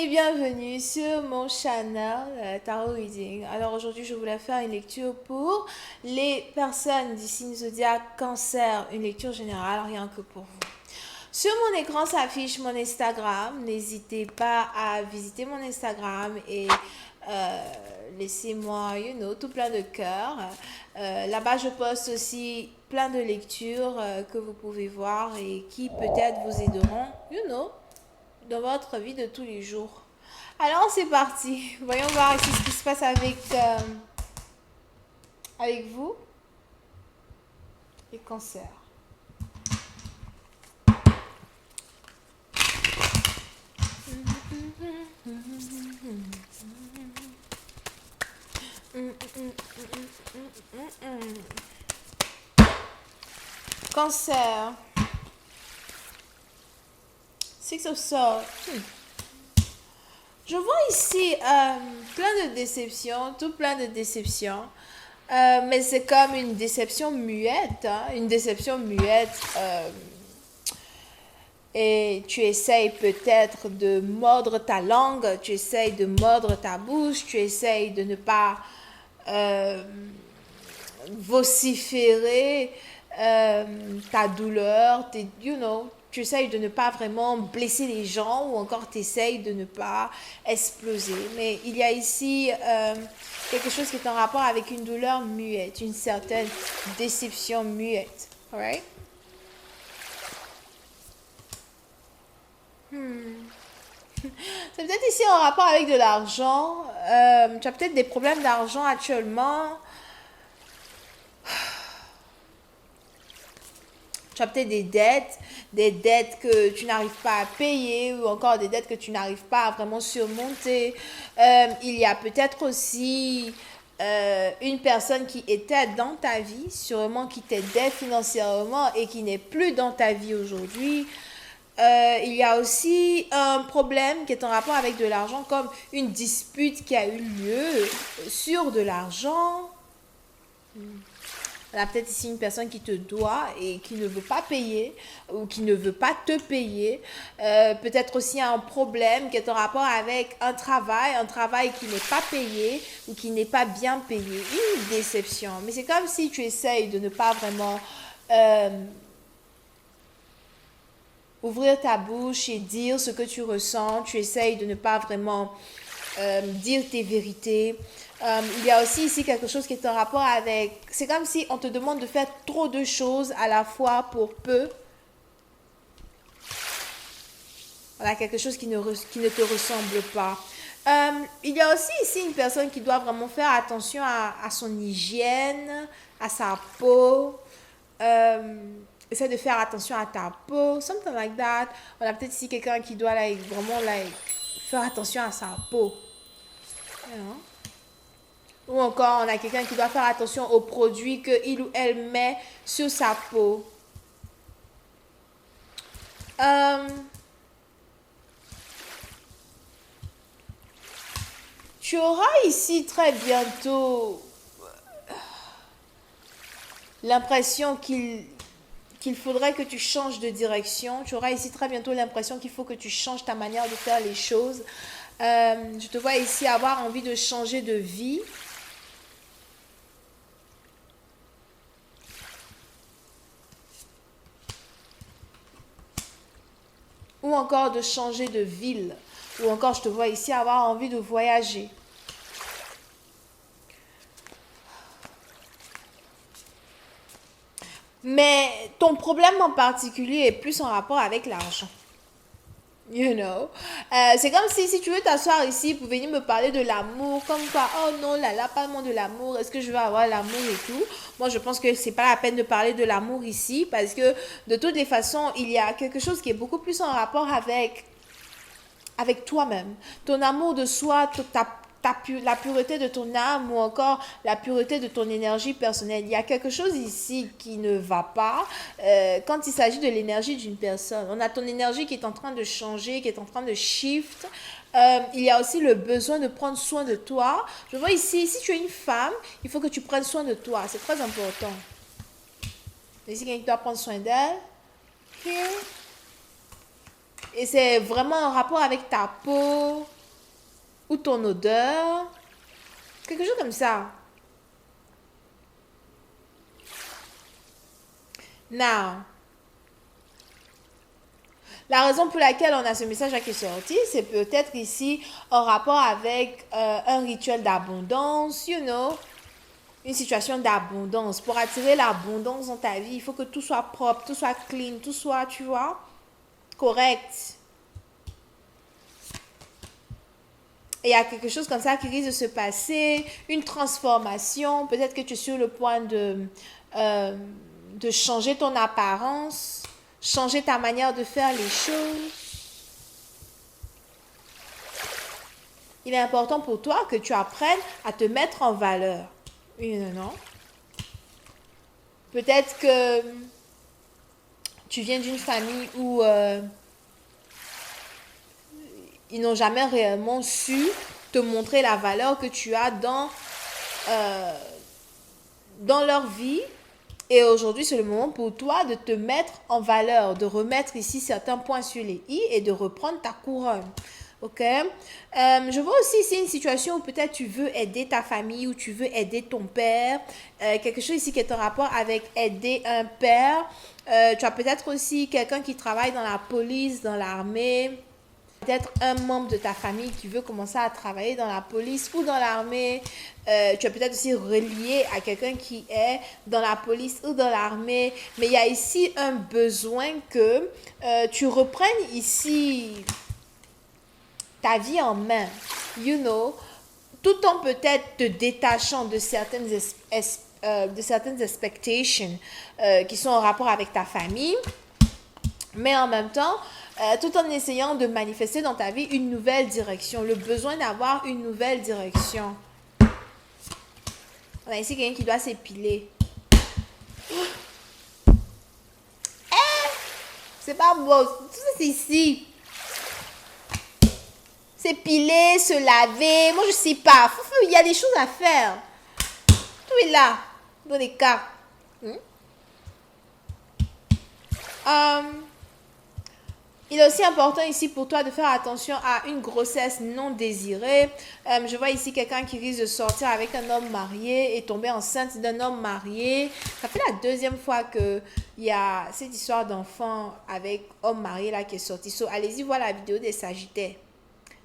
et bienvenue sur mon channel Tarot Reading. Alors aujourd'hui, je voulais faire une lecture pour les personnes du signe zodiaque Cancer, une lecture générale rien que pour vous. Sur mon écran s'affiche mon Instagram. N'hésitez pas à visiter mon Instagram et laissez-moi, tout plein de cœurs. Là-bas, je poste aussi plein de lectures que vous pouvez voir et qui peut-être vous aideront, dans votre vie de tous les jours. Alors, c'est parti. Voyons voir ici ce qui se passe avec vous, les cancers. Cancer. Six of Swords. Je vois ici plein de déceptions, tout plein de déceptions. Mais c'est comme une déception muette, hein, une déception muette. Et tu essayes peut-être de mordre ta langue, tu essayes de mordre ta bouche, tu essayes de ne pas vociférer ta douleur, tu essayes de ne pas vraiment blesser les gens ou encore tu essayes de ne pas exploser. Mais il y a ici quelque chose qui est en rapport avec une douleur muette, une certaine déception muette. Alright? C'est peut-être ici en rapport avec de l'argent. Tu as peut-être des problèmes d'argent actuellement. Tu as peut-être des dettes que tu n'arrives pas à payer ou encore des dettes que tu n'arrives pas à vraiment surmonter. Il y a peut-être aussi une personne qui était dans ta vie, sûrement qui t'aidait financièrement et qui n'est plus dans ta vie aujourd'hui. Il y a aussi un problème qui est en rapport avec de l'argent, comme une dispute qui a eu lieu sur de l'argent. On a peut-être ici une personne qui te doit et qui ne veut pas payer ou qui ne veut pas te payer. Peut-être aussi un problème qui est en rapport avec un travail qui n'est pas payé ou qui n'est pas bien payé. Une déception. Mais c'est comme si tu essayes de ne pas vraiment ouvrir ta bouche et dire ce que tu ressens. Tu essayes de ne pas vraiment dire tes vérités. Il y a aussi ici quelque chose qui est en rapport avec... C'est comme si on te demande de faire trop de choses à la fois pour peu. Voilà, quelque chose qui ne te ressemble pas. Il y a aussi ici une personne qui doit vraiment faire attention à son hygiène, à sa peau. Essaie de faire attention à ta peau, something like that. On a peut-être ici quelqu'un qui doit vraiment faire attention à sa peau. Ou encore, on a quelqu'un qui doit faire attention aux produits qu'il ou elle met sur sa peau. Tu auras ici très bientôt l'impression qu'il faudrait que tu changes de direction. Tu auras ici très bientôt l'impression qu'il faut que tu changes ta manière de faire les choses. Je te vois ici avoir envie de changer de vie. Ou encore de changer de ville. Ou encore, je te vois ici avoir envie de voyager. Mais ton problème en particulier est plus en rapport avec l'argent. C'est comme si tu veux t'asseoir ici pour venir me parler de l'amour, comme quoi, oh non, là, parle-moi de l'amour, est-ce que je vais avoir l'amour et tout. Moi, je pense que c'est pas la peine de parler de l'amour ici, parce que de toutes les façons, il y a quelque chose qui est beaucoup plus en rapport avec toi-même. Ton amour de soi, la pureté de ton âme ou encore la pureté de ton énergie personnelle. Il y a quelque chose ici qui ne va pas quand il s'agit de l'énergie d'une personne. On a ton énergie qui est en train de changer, qui est en train de shift. Il y a aussi le besoin de prendre soin de toi. Je vois ici, si tu es une femme, il faut que tu prennes soin de toi. C'est très important. Ici, quelqu'un doit prendre soin d'elle. Here. Et c'est vraiment en rapport avec ta peau ou ton odeur. Quelque chose comme ça. Now, la raison pour laquelle on a ce message qui est sorti, c'est peut-être ici en rapport avec un rituel d'abondance, une situation d'abondance. Pour attirer l'abondance dans ta vie, il faut que tout soit propre, tout soit clean, tout soit, tu vois, correct. Et il y a quelque chose comme ça qui risque de se passer, une transformation. Peut-être que tu es sur le point de changer ton apparence, changer ta manière de faire les choses. Il est important pour toi que tu apprennes à te mettre en valeur. Non. Peut-être que tu viens d'une famille où ils n'ont jamais réellement su te montrer la valeur que tu as dans leur vie. Et aujourd'hui, c'est le moment pour toi de te mettre en valeur, de remettre ici certains points sur les i et de reprendre ta couronne. Ok? Je vois aussi ici une situation où peut-être tu veux aider ta famille ou tu veux aider ton père. Quelque chose ici qui est en rapport avec aider un père. Tu as peut-être aussi quelqu'un qui travaille dans la police, dans l'armée. Peut-être un membre de ta famille qui veut commencer à travailler dans la police ou dans l'armée. Tu es peut-être aussi relié à quelqu'un qui est dans la police ou dans l'armée. Mais il y a ici un besoin que tu reprennes ici ta vie en main. Tout en peut-être te détachant de certaines expectations qui sont en rapport avec ta famille. Mais en même temps, tout en essayant de manifester dans ta vie une nouvelle direction, le besoin d'avoir une nouvelle direction. On a ici quelqu'un qui doit s'épiler. C'est pas beau, tout ça c'est ici. S'épiler, se laver, moi je sais pas. Il y a des choses à faire. Tout est là, dans les cas. Il est aussi important ici pour toi de faire attention à une grossesse non désirée. Je vois ici quelqu'un qui risque de sortir avec un homme marié et tomber enceinte d'un homme marié. Ça fait la deuxième fois qu'il y a cette histoire d'enfant avec homme marié là qui est sortie. So, allez-y voir la vidéo des Sagittaires.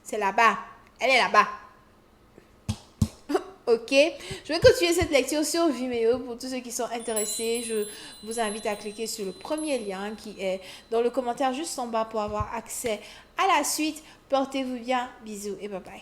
C'est là-bas. Elle est là-bas. Ok, je vais continuer cette lecture sur Vimeo. Pour tous ceux qui sont intéressés, je vous invite à cliquer sur le premier lien qui est dans le commentaire juste en bas pour avoir accès à la suite. Portez-vous bien, bisous et bye bye.